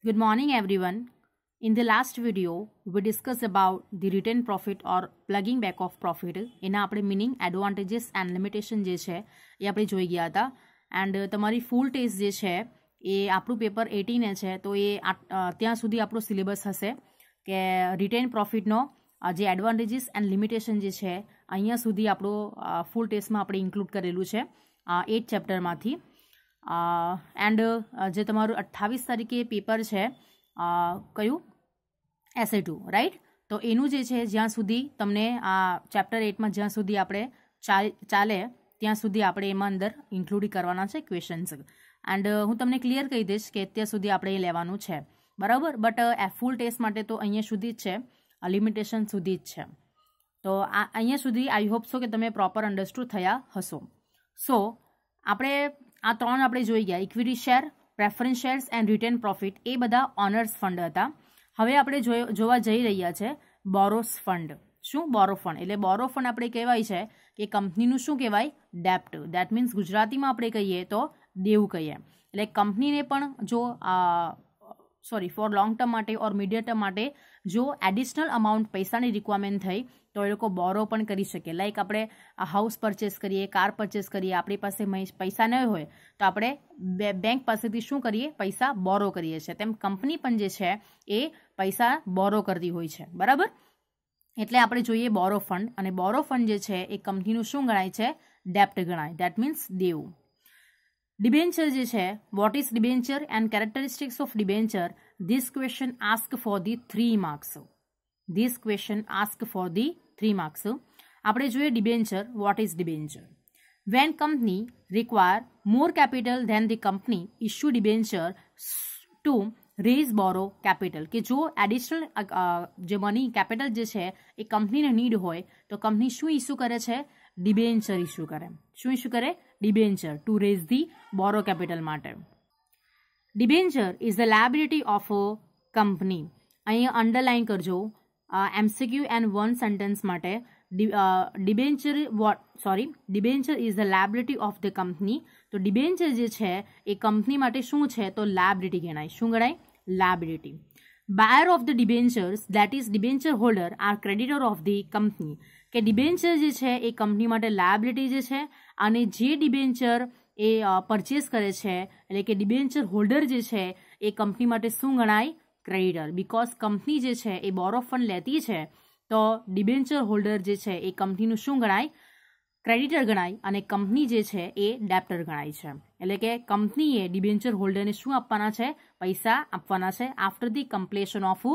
Good morning everyone. In the last video we discussed about the retained profit or plugging back of profit. એના આપણે meaning advantages and limitation જે છે એ આપણે જોઈ ગયા હતા. એન્ડ તમારી ફૂલ ટેસ્ટ જે છે એ આપણું પેપર 18 છે, તો એ ત્યાં સુધી આપણો સિલેબસ હશે કે રિટેન પ્રોફિટનો જે એડવાન્ટેજીસ એન્ડ લિમિટેશન જે છે અહીંયા સુધી આપણો ફૂલ ટેસ્ટમાં આપણે ઇન્ક્લુડ કરેલું છે 8 ચેપ્ટરમાંથી. એન્ડ જે તમારું 28 તારીખે પેપર છે કયું SA2 રાઈટ, તો એનું જે છે જ્યાં સુધી તમને આ ચેપ્ટર 8માં જ્યાં સુધી આપણે ચાલે ત્યાં સુધી આપણે એમાં અંદર ઇન્ક્લુડ કરવાના છે ક્વેશ્ચન્સ. એન્ડ હું તમને ક્લિયર કહી દઈશ કે અત્યાર સુધી આપણે એ લેવાનું છે, બરાબર. બટ ફૂલ ટેસ્ટ માટે તો અહીંયા સુધી જ છે, લિમિટેશન સુધી જ છે. તો અહીંયા સુધી આઈ હોપ સો કે તમે પ્રોપર અન્ડરસ્ટુડ થયા હશો. સો આપણે આ ત્રણ આપણે જોઈ ગયા, equity share, preference shares and retain profit, એ બધા ઓનર્સ ફંડ હતા. હવે આપણે જોવા જઈ રહ્યા છે બોરોસ ફંડ. શું? બોરો ફંડ. એટલે બોરો ફંડ આપણે કહેવાય છે કે કંપનીનું શું કહેવાય? ડેપ્ટ. દેટ મીન્સ ગુજરાતીમાં આપણે કહીએ તો દેવું કહીએ. એટલે કંપનીને પણ જો ફોર લોંગ ટર્મ માટે ઓર મીડિયમ ટર્મ માટે જો એડિશનલ અમાઉન્ટ પૈસાની રિક્વાયરમેન્ટ થઈ તો એ લોકો બોરો પણ કરી શકે. લાઈક આપણે હાઉસ પરચેસ કરીએ, કાર પરચેસ કરીએ, આપણી પાસે પૈસા ન હોય તો આપણે બેંક પાસેથી શું કરીએ? પૈસા બોરો કરીએ છીએ. તેમ કંપની પણ જે છે એ પૈસા બોરો કરતી હોય છે, બરાબર. એટલે આપણે જોઈએ બોરો ફંડ, અને બોરો ફંડ જે છે એ કંપનીનું શું ગણાય છે? ડેપ્ટ ગણાય. દેટ મીન્સ દેવું. ડિબેન્ચર જે છે, what is debenture and characteristics of debenture? This question ask for the 3 marks. This question ask for the 3 marks. આપણે જોઈએ debenture. What is debenture? When company require more capital then the company issue debenture to raise borrow capital. કે જો additional જે money capital જે છે એ કંપનીને need હોય તો કંપની શું ઇસ્યુ કરે છે? ડિબેન્ચર ઇસ્યુ કરે. શું ઇસ્યુ કરે? Debenture, to raise the borrow capital માટે. Debenture is the liability of a company. અહીંયા અંડરલાઇન કરજો MCQ એન્ડ 1 સેન્ટેન્સ માટે. Debenture is the liability of the company. તો ડિબેન્ચર જે છે એ કંપની માટે શું છે? તો લાયબિલિટી ગણાય. શું ગણાય? Liability. Buyer of the debentures that is debenture holder are creditor of the company. કે ડિબેન્ચર જે છે એ કંપની માટે લાયબિલિટી જે છે, અને જે ડિબેન્ચર એ પરચેસ કરે છે એટલે કે ડિબેન્ચર હોલ્ડર જે છે એ કંપની માટે શું ગણાય? ક્રેડિટર. બીકોઝ કંપની જે છે એ બોરો ફંડ લેતી છે તો ડિબેન્ચર હોલ્ડર જે છે એ કંપનીનું શું ગણાય? ક્રેડિટર ગણાય, અને કંપની જે છે એ ડેપ્ટર ગણાય છે. એટલે કે કંપનીએ ડિબેન્ચર હોલ્ડરને શું આપવાના છે? પૈસા આપવાના છે આફ્ટર ધી કમ્પ્લીશન ઓફ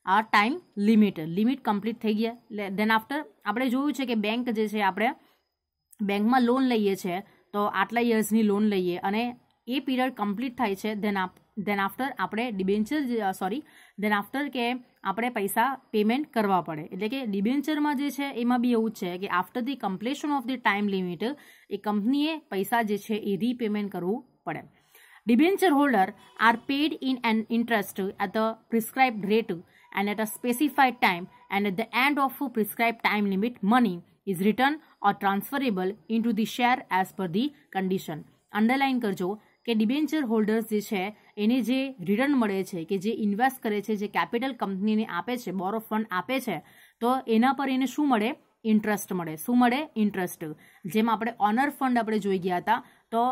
આ ટાઈમ લિમિટ કમ્પ્લીટ થઈ ગયા. દેન આફ્ટર આપણે જોયું છે કે બેંક જે છે, આપણે બેંકમાં લોન લઈએ છીએ તો આટલા યર્સની લોન લઈએ અને એ પીરિયડ કમ્પ્લીટ થાય છે. દેન આફ્ટર આપણે દેન આફ્ટર કે આપણે પૈસા પેમેન્ટ કરવા પડે. એટલે કે ડિબેન્ચરમાં જે છે એમાં બી એવું જ છે કે after the completion of the time limit એ કંપનીએ પૈસા જે છે એ રીપેમેન્ટ કરવું પડે. Debenture holder are paid in an interest at the prescribed rate and at a specified time, and at the end of a prescribed time limit, money is returned or transferable into the share as per the condition. Underline કરજો કે debenture holders જે છે એને જે return મળે છે, કે જે ઇન્વેસ્ટ કરે છે, જે કેપિટલ કંપનીને આપે છે, બોરો ફંડ આપે છે, તો એના પર એને શું મળે? ઇન્ટરેસ્ટ મળે. શું મળે? ઇન્ટરેસ્ટ. જેમ આપણે ઓનર ફંડ આપણે જોઈ ગયા હતા, તો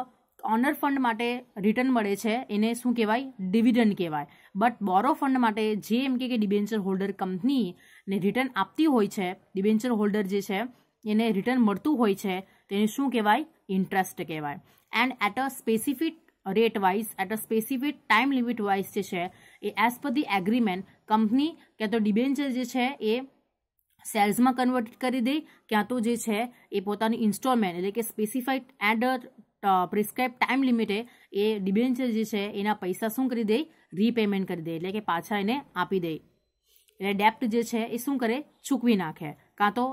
ઓનર ફંડ માટે રિટર્ન મળે છે એને શું કહેવાય? ડિવિડન્ડ કહેવાય. બટ બોરો ફંડ માટે જે એમ કે ડિબેન્ચર હોલ્ડર કંપનીને રિટર્ન આપતી હોય છે, ડિબેન્ચર હોલ્ડર જે છે એને રિટર્ન મળતું હોય છે તેને શું કહેવાય? ઇન્ટરેસ્ટ કહેવાય. And at a specific rate wise, at a specific time limit wise જે છે એ as per the agreement company ક્યાં તો ડિબેન્ચર જે છે એ સેલ્સમાં કન્વર્ટ કરી દે, ક્યાં તો જે છે એ પોતાની ઇન્સ્ટોલમેન્ટ એટલે કે સ્પેસિફાઈડ એન્ડ પ્રિસ્ક્રાઇબ ટાઈમ લિમિટે એ ડિબેન્ચર જે છે એના પૈસા શું કરી દે? રીપેમેન્ટ કરી દે. એટલે કે પાછા એને આપી દે. એટલે ડેપ્ટ જે છે એ શું કરે? ચૂકવી નાખે. કાં તો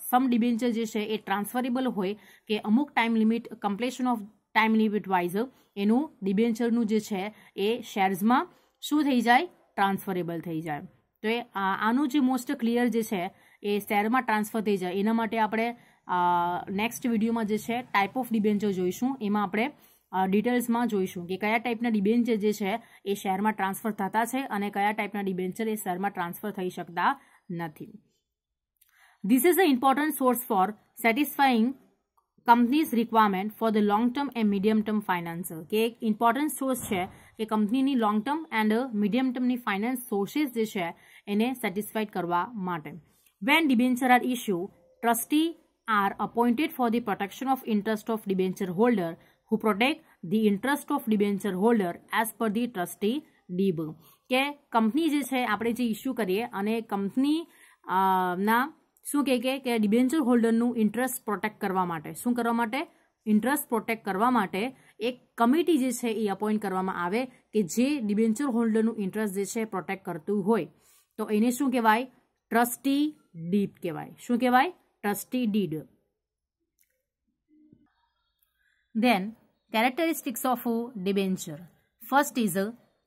સમ ડિબેન્ચર જે છે એ ટ્રાન્સફરેબલ હોય કે અમુક time limit completion of time limit wise એનું ડિબેન્ચરનું જે છે એ શેર્સમાં શું થઈ જાય? ટ્રાન્સફરેબલ થઈ જાય. તો એ આનું જે મોસ્ટ ક્લિયર જે છે એ શેરમાં ટ્રાન્સફર થઈ જાય એના માટે આપણે નેક્સ્ટ વિડીયોમાં જે છે ટાઈપ ઓફ ડિબેન્ચર જોઈશું. એમાં આપણે ડિટેલ્સમાં જોઈશું કે કયા ટાઈપના ડિબેન્ચર જે છે એ શેરમાં ટ્રાન્સફર થતા છે અને કયા ટાઈપના ડિબેન્ચર એ શેરમાં ટ્રાન્સફર થઈ શકતા નથી. This is an important source for satisfying company's requirement for the long term and medium term finance. કે એક ઇમ્પોર્ટન્ટ સોર્સ છે કે કંપનીની લોંગ ટર્મ એન્ડ મીડિયમ ટર્મની ફાઇનાન્સ સોર્સિસ જે છે એને સેટિસ્ફાઈડ કરવા માટે. When debenture are issued, trustee are appointed for the protection of interest of debenture holder who protect the interest of debenture holder as per the trustee deed. કે company જે છે આપણે જે ઇસ્યુ કરીએ અને કંપની ના શું કહે કે ડિબેન્ચર હોલ્ડરનું ઇન્ટરેસ્ટ પ્રોટેક્ટ કરવા માટે શું કરવા માટે ઇન્ટરેસ્ટ પ્રોટેક્ટ કરવા માટે એક કમિટી જે છે એ અપોઇન્ટ કરવામાં આવે કે જે ડિબેન્ચર હોલ્ડરનું ઇન્ટરેસ્ટ જે છે પ્રોટેક્ટ કરતું હોય તો એને શું કહેવાય ટ્રસ્ટી ડીડ કહેવાય. શું કહેવાય trustee did. Then characteristics of debenture. First is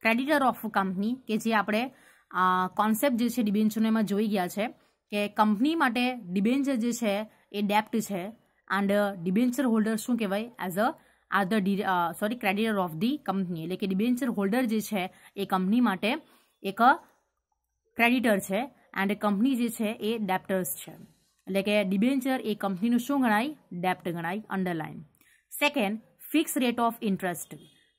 creditor of company કે જે આપણે કોન્સેપ્ટ જે છે ડિબેન્ચરનો એમાં જોઈ ગયા છે કે કંપની માટે ડિબેન્ચર જે છે એ ડેપ્ટ છે એન્ડ ડિબેન્ચર હોલ્ડર શું કહેવાય as creditor of the company એટલે કે ડિબેન્ચર હોલ્ડર જે છે એ કંપની માટે એક ક્રેડિટર છે એન્ડ કંપની જે છે એ ડેપ્ટર્સ છે એટલે કે ડિબેન્ચર એ કંપનીનું શું ગણાય ડેપ્ટ ગણાય. Underline. Second, fix rate of interest.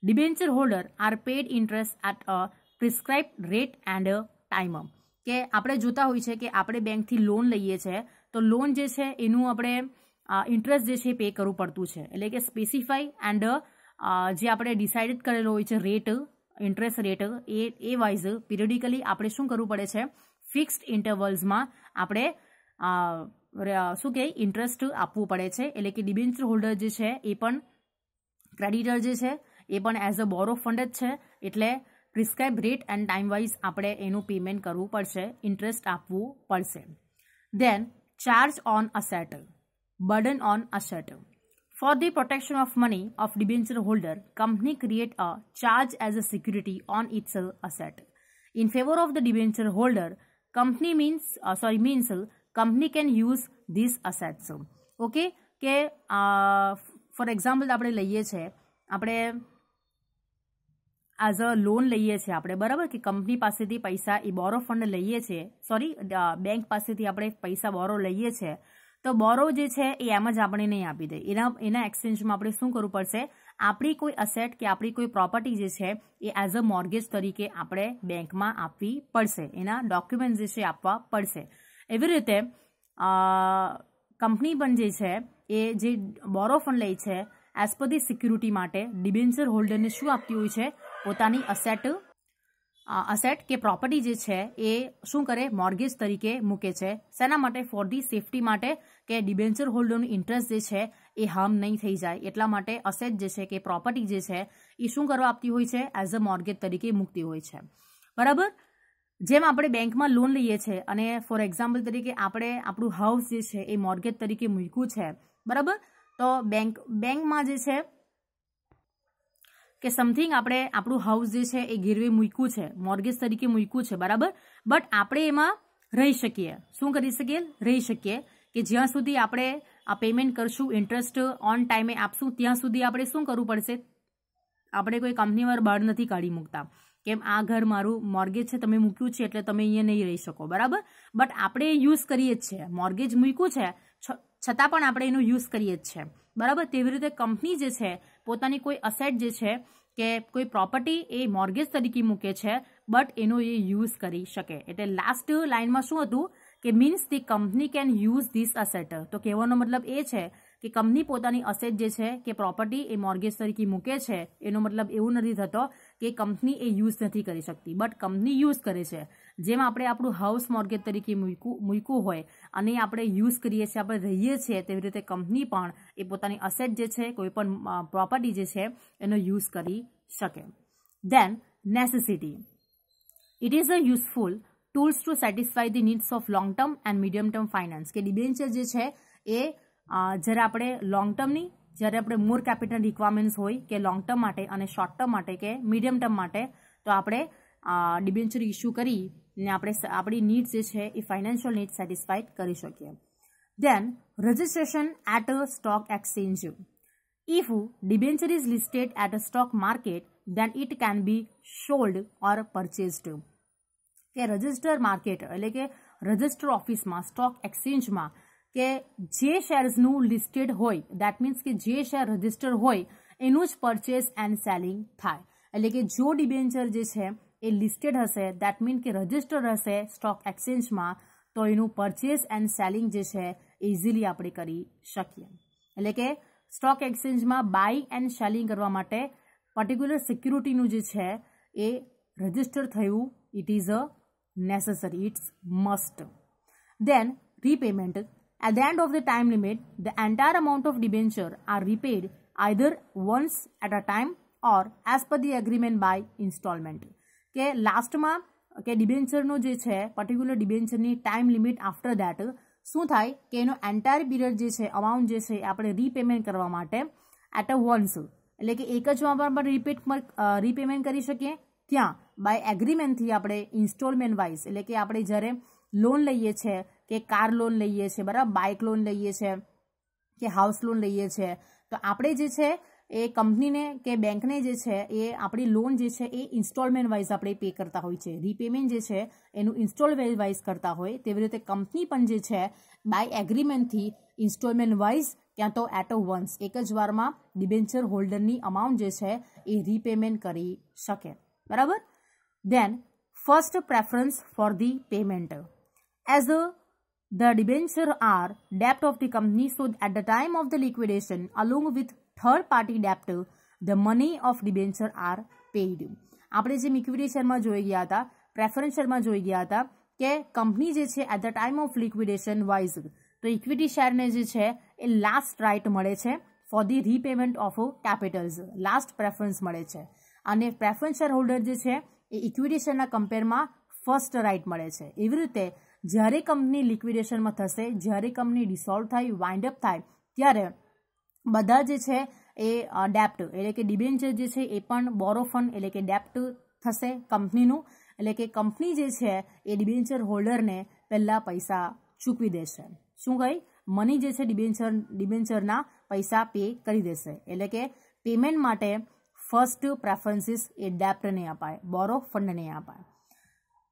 Debenture holder are paid interest at a prescribed rate and time. કે આપણે જોતા હોય છે કે આપણે બેંકથી લોન લઈએ છીએ તો લોન જે છે એનું આપણે ઇન્ટરેસ્ટ જે છે પે કરવું પડતું છે એટલે કે સ્પેસિફાઈ એન્ડ જે આપણે ડિસાઇડેડ કરેલો હોય છે રેટ ઇન્ટરેસ્ટ રેટ એ વાઇઝ પિરિયડિકલી આપણે શું કરવું પડે છે ફિક્સ્ડ ઇન્ટરવલ્સમાં આપણે શું કહે ઇન્ટરેસ્ટ આપવું પડે છે એટલે કે ડિબેન્ચર હોલ્ડર જે છે એ પણ ક્રેડિટર જે છે એ પણ એઝ અ બોરો ફંડ જ છે એટલે prescribe rate and time wise આપણે એનું પેમેન્ટ કરવું પડશે ઇન્ટરેસ્ટ આપવું પડશે. Then charge on asset. Burden on asset. For the protection of money of debenture holder company create a charge as a security on its asset in favour of the debenture holder. Company means company can use this assets. Okay કે for example આપણે લઈએ છીએ આપણે as a loan લઈએ છીએ આપણે બરાબર કે કંપની પાસેથી પૈસા એ બોરો ફંડ લઈએ છીએ બેંક પાસેથી આપણે પૈસા બોરો લઈએ છીએ તો બોરો જે છે એ એમ જ આપણે નહીં આપી દે એના એક્સચેન્જમાં આપણે શું કરવું પડશે આપણી કોઈ અસેટ કે આપણી કોઈ પ્રોપર્ટી જે છે એ એઝ અ મોર્ગેજ તરીકે આપણે બેંકમાં આપવી પડશે એના ડોક્યુમેન્ટ જે છે આપવા પડશે. એવી રીતે કંપની પણ જે છે એ જે બોરો ફંડ લે છે એઝ પર ધી સિક્યુરિટી માટે ડિબેન્ચર હોલ્ડરને શું આપતી હોય છે પોતાની અસેટ કે પ્રોપર્ટી જે છે એ શું કરે મોર્ગેજ તરીકે મૂકે છે શેના માટે ફોર ધી સેફટી માટે કે ડિબેન્ચર હોલ્ડરનું ઇન્ટરેસ્ટ જે છે એ હાર્મ નહીં થઈ જાય એટલા માટે અસેટ જે છે કે પ્રોપર્ટી જે છે એ શું કરવા આપતી હોય છે એઝ અ મોર્ગેજ તરીકે મૂકતી હોય છે બરાબર. જેમ આપણે બેંકમાં લોન લઈએ છીએ અને ફોર એક્ઝામ્પલ તરીકે આપણે આપણું હાઉસ જે છે એ મોર્ગેજ તરીકે મૂક્યું છે બરાબર તો બેંકમાં જે છે કે સમથિંગ આપણે આપણું હાઉસ જે છે એ ગીરવે મૂક્યું છે મોર્ગેજ તરીકે મૂક્યું છે બરાબર બટ આપણે એમાં રહી શકીએ શું કરી શકીએ રહી શકીએ કે જ્યાં સુધી આપણે આ પેમેન્ટ કરશું ઇન્ટરેસ્ટ ઓન ટાઈમે આપશું ત્યાં સુધી આપણે શું કરવું પડશે આપણે કોઈ કંપનીવાર બહાર નથી કાઢી મૂકતા કેમ આ ઘર મારું મોર્ગેજ છે તમે મૂક્યું છે એટલે તમે અહીંયા નહીં રહી શકો બરાબર બટ આપણે યુઝ કરીએ જ છે મોર્ગેજ મૂક્યું છે છતાં પણ આપણે એનો યુઝ કરીએ જ છે બરાબર. તેવી રીતે કંપની જે છે પોતાની કોઈ અસેટ જે છે કે કોઈ પ્રોપર્ટી એ મોર્ગેજ તરીકે મૂકે છે બટ એનો એ યુઝ કરી શકે એટલે લાસ્ટ લાઇનમાં શું હતું કે means the company can use this asset. તો કહેવાનો મતલબ એ છે કે કંપની પોતાની અસેટ જે છે કે પ્રોપર્ટી એ મોર્ગેજ તરીકે મૂકે છે એનો મતલબ એવું નથી થતો કે કંપની એ યુઝ નથી કરી શકતી બટ કંપની યુઝ કરે છે. જેમ આપણે આપણું હાઉસ મોર્ગેજ તરીકે મૂક્યું હોય અને આપણે યુઝ કરીએ છીએ આપણે રહીએ છીએ તેવી રીતે કંપની પણ એ પોતાની અસેટ જે છે કોઈ પણ પ્રોપર્ટી જે છે એનો યુઝ કરી શકે. Then necessity. It is a useful tools to satisfy the needs of long term and medium term finance કે ડિબેન્ચર જે છે એ જ્યારે આપણે લોંગ ટર્મની જ્યારે આપણે મોર કેપિટલ રિક્વાયરમેન્ટ્સ હોય કે લોંગ ટર્મ માટે અને શોર્ટ ટર્મ માટે કે મીડિયમ ટર્મ માટે તો આપણે ડિબેન્ચર ઇસ્યુ કરીને આપણે આપણી નીડ્સ જે છે એ ફાઇનાન્શિયલ નીડ સેટિસ્ફાઈડ કરી શકીએ. Then registration at stock exchange. If debenture is listed at a stock market then it can be sold or purchased. કે રજિસ્ટર માર્કેટ એટલે કે રજિસ્ટર ઓફિસમાં સ્ટોક એક્સચેન્જમાં કે જે શેર્સનું લિસ્ટેડ હોય, દેટ મીન્સ કે જે શેર રજિસ્ટર હોય એનું જ પરચેસ એન્ડ સેલિંગ થાય. એટલે કે જો ડિબેન્ચર જે છે એ લિસ્ટેડ હશે, દેટ મીન કે રજિસ્ટર હશે સ્ટોક એક્સચેન્જમાં, તો એનું પરચેસ એન્ડ સેલિંગ જે છે ઇઝીલી આપણે કરી શકીએ. એટલે કે સ્ટોક એક્સચેન્જમાં બાય એન્ડ સેલિંગ કરવા માટે પર્ટિક્યુલર સિક્યુરિટીનું જે છે એ રજિસ્ટર થયું, it is a necessary, it's must. Then repayment. At the end of the time limit, the entire amount of debenture are repaid either once at a time or as per the agreement by installment. કે લાસ્ટમાં કે ડિબેન્ચરનો જે છે particular ડિબેન્ચરની time limit after that શું થાય કે એનો એન્ટાયર પીરિયડ જે છે અમાઉન્ટ જે છે આપણે રીપેમેન્ટ કરવા માટે એટ અ વન્સ એટલે કે એક જ વાર રીપેમેન્ટ કરી શકીએ. ત્યાં બાય એગ્રીમેન્ટથી આપણે ઇન્સ્ટોલમેન્ટ વાઇઝ એટલે કે આપણે જ્યારે લોન લઈએ છીએ કે કાર લોન લઈએ છીએ, બરાબર, બાઇક લોન લઈએ છીએ કે હાઉસ લોન લઈએ છીએ, તો આપણે જે છે એ કંપનીને કે બેંકને જે છે એ આપણી લોન જે છે એ ઇન્સ્ટોલમેન્ટ વાઇઝ આપણે પે કરતા હોય છે. રીપેમેન્ટ જે છે એનું ઇન્સ્ટોલમેન્ટ વાઇઝ કરતા હોય, તેવી રીતે કંપની પણ જે છે બાય એગ્રીમેન્ટથી ઇન્સ્ટોલમેન્ટ વાઇઝ ક્યાં તો એટ અ વન્સ એક જ વારમાં ડિબેન્ચર હોલ્ડરની અમાઉન્ટ જે છે એ રીપેમેન્ટ કરી શકે. બરાબર. Then first preference for the payment, as the debenture are debt of the company, so at the time of the liquidation along with third party debt the money of debenture are paid. આપણે જે equity શેરમાં જોઈ ગયા હતા, preference શેરમાં જોઈ ગયા હતા કે કંપની જે છે at the time of liquidation wise તો ઇક્વિટી શેરને જે છે એ લાસ્ટ રાઇટ મળે છે for the repayment of capitals, last preference મળે છે. અને પ્રેફરન્સ શેર હોલ્ડર જે છે એ ઇક્વિટી શેરના કમ્પેરમાં ફર્સ્ટ રાઇટ મળે છે. એવી રીતે જ્યારે કંપની લિક્વિડેશનમાં થશે, જ્યારે કંપની ડિસોલ્વ થાય, વાઇન્ડ અપ થાય, ત્યારે બધા જે છે એ ડેપ્ટ એટલે કે ડિબેન્ચર જે છે એ પણ બોરો ફંડ એટલે કે ડેપ્ટ થશે કંપનીનું. એટલે કે કંપની જે છે એ ડિબેન્ચર હોલ્ડરને પહેલાં પૈસા ચૂકવી દેશે. શું કહી? મની જે છે ડિબેન્ચરના પૈસા પે કરી દેશે. એટલે કે પેમેન્ટ માટે ફર્સ્ટ પ્રેફરન્સીસ એ ડેપ્ટને અપાય, બોરો ફંડને અપાય.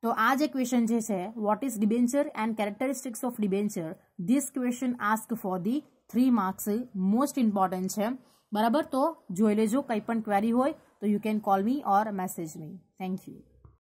તો આ જે ક્વેશ્ચન જે છે what is debenture and characteristics of debenture, this question ask for the 3 marks, most important છે. બરાબર. તો જોઈ લેજો, કંઈ પણ ક્વેરી હોય તો you can call me or message me. Thank you.